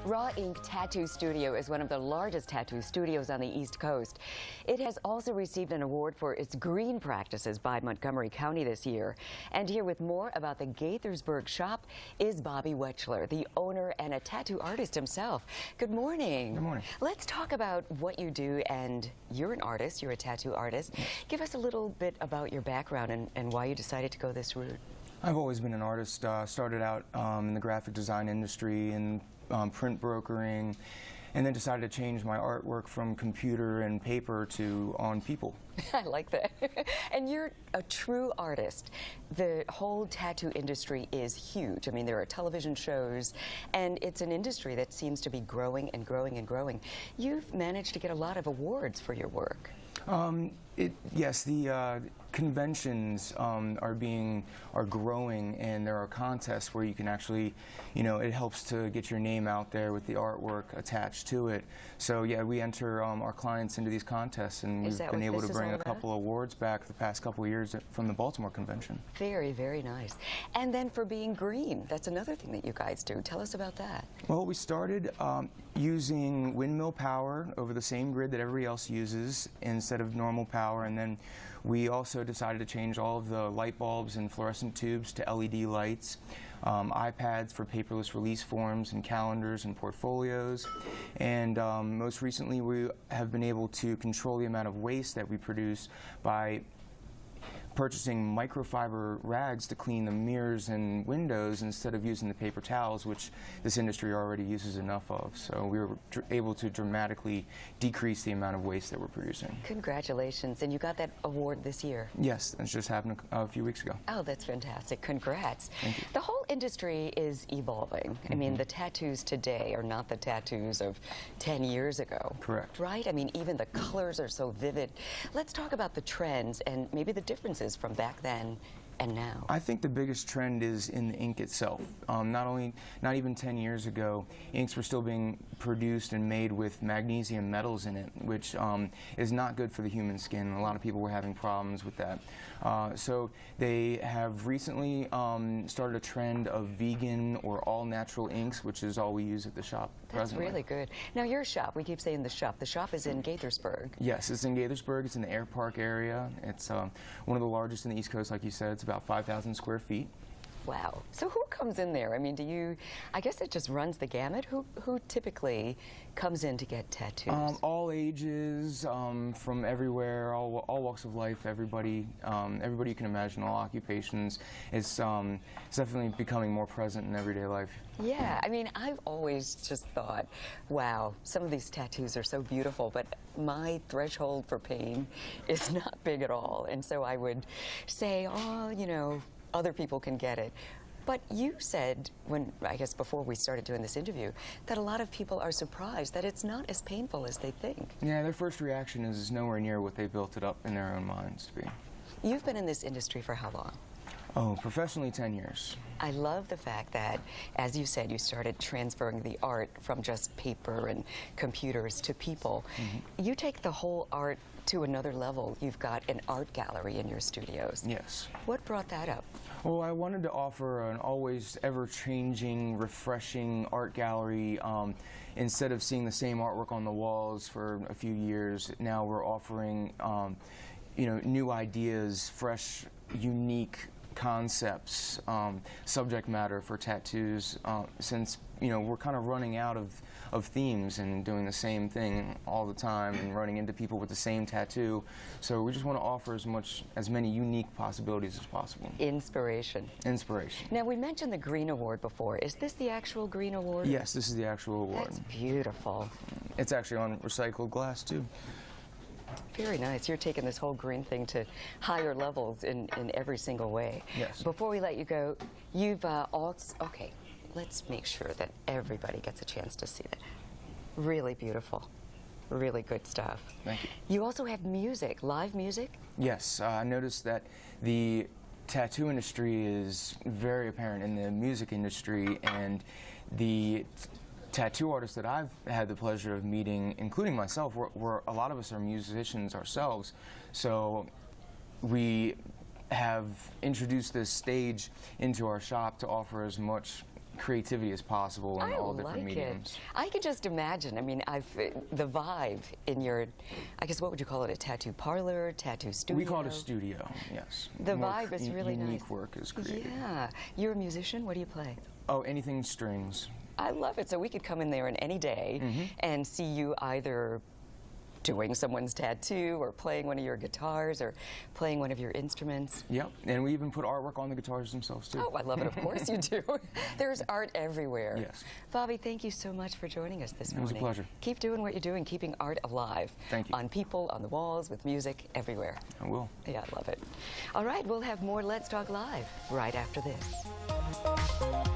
Raw Ink Tattoo Studio is one of the largest tattoo studios on the East Coast. It has also received an award for its green practices by Montgomery County this year. And here with more about the Gaithersburg shop is Bobby Wechsler, the owner and a tattoo artist himself. Good morning. Good morning. Let's talk about what you do. And you're an artist, you're a tattoo artist. Yes. Give us a little bit about your background and why you decided to go this route. I've always been an artist. Started out in the graphic design industry and print brokering, and then decided to change my artwork from computer and paper to on people. I like that. And you're a true artist. The whole tattoo industry is huge. I mean, there are television shows, and it's an industry that seems to be growing and growing and growing. You've managed to get a lot of awards for your work. Yes, the conventions are growing, and there are contests where you can actually, it helps to get your name out there with the artwork attached to it. So yeah, we enter our clients into these contests, and we've been able to bring a couple awards back the past couple of years from the Baltimore convention. Very, very nice. And then for being green, that's another thing that you guys do. Tell us about that. Well, we started using windmill power over the same grid that everybody else uses instead of normal power, and then we also decided to change all of the light bulbs and fluorescent tubes to LED lights, iPads for paperless release forms and calendars and portfolios, and most recently we have been able to control the amount of waste that we produce by purchasing microfiber rags to clean the mirrors and windows instead of using the paper towels, which this industry already uses enough of. So we were able to dramatically decrease the amount of waste that we're producing. Congratulations. And you got that award this year? Yes, that just happened a few weeks ago. Oh, that's fantastic. Congrats. Thank you. The whole industry is evolving. I mean, the tattoos today are not the tattoos of 10 years ago. Correct. Right? I mean, even the colors are so vivid. Let's talk about the trends and maybe the differences from back then and now. I think the biggest trend is in the ink itself. Not even 10 years ago, inks were still being produced and made with magnesium metals in it, which is not good for the human skin. A lot of people were having problems with that. So they have recently started a trend of vegan or all-natural inks, which is all we use at the shop presently. That's really good. Now, your shop, we keep saying the shop. The shop is in Gaithersburg. Yes, it's in Gaithersburg. It's in the Air Park area. It's one of the largest in the East Coast, like you said. It's about 5,000 square feet. Wow. So who comes in there? I mean, I guess it just runs the gamut. Who typically comes in to get tattoos? All ages, from everywhere, all walks of life, everybody you can imagine, all occupations. It's definitely becoming more present in everyday life. Yeah, I mean, I've always just thought, wow, some of these tattoos are so beautiful, but my threshold for pain is not big at all. And so I would say, oh, other people can get it. But you said, I guess before we started doing this interview, that a lot of people are surprised that it's not as painful as they think. Yeah, their first reaction is nowhere near what they built it up in their own minds to be. You've been in this industry for how long? Oh, professionally 10 years. I love the fact that, as you said, you started transferring the art from just paper and computers to people. Mm-hmm. You take the whole art to another level. You've got an art gallery in your studios. Yes. What brought that up? Well, I wanted to offer an always ever-changing, refreshing art gallery. Instead of seeing the same artwork on the walls for a few years, now we're offering new ideas, fresh, unique concepts, subject matter for tattoos, since we're kind of running out of themes and doing the same thing all the time and running into people with the same tattoo. So we just want to offer as many unique possibilities as possible. Inspiration. Inspiration. Now, we mentioned the Green Award before. Is this the actual Green Award? Yes, this is the actual award. That's beautiful. It's actually on recycled glass too. Very nice. You're taking this whole green thing to higher levels in every single way. Yes. Before we let you go, you've okay, let's make sure that everybody gets a chance to see that. Really beautiful. Really good stuff. Thank you. You also have music, live music? Yes. I noticed that the tattoo industry is very apparent in the music industry, and the tattoo artists that I've had the pleasure of meeting, including myself, a lot of us are musicians ourselves. So we have introduced this stage into our shop to offer as much creativity as possible in I all different like mediums. it. I can just imagine. I mean, the vibe in your, I guess, what would you call it? A tattoo parlor, tattoo studio? We call it a studio, yes. The More vibe is really unique nice. work is created. Yeah. You're a musician? What do you play? Oh, anything strings. I love it. So we could come in there in any day and see you either doing someone's tattoo or playing one of your guitars or playing one of your instruments. Yep, and we even put artwork on the guitars themselves too. Oh, I love it. Of course you do. There's art everywhere. Yes. Bobby, thank you so much for joining us this It was morning. a pleasure. Keep doing what you're doing, keeping art alive. Thank you. On people, on the walls, with music, everywhere. I will. Yeah, I love it. All right, we'll have more Let's Talk Live right after this.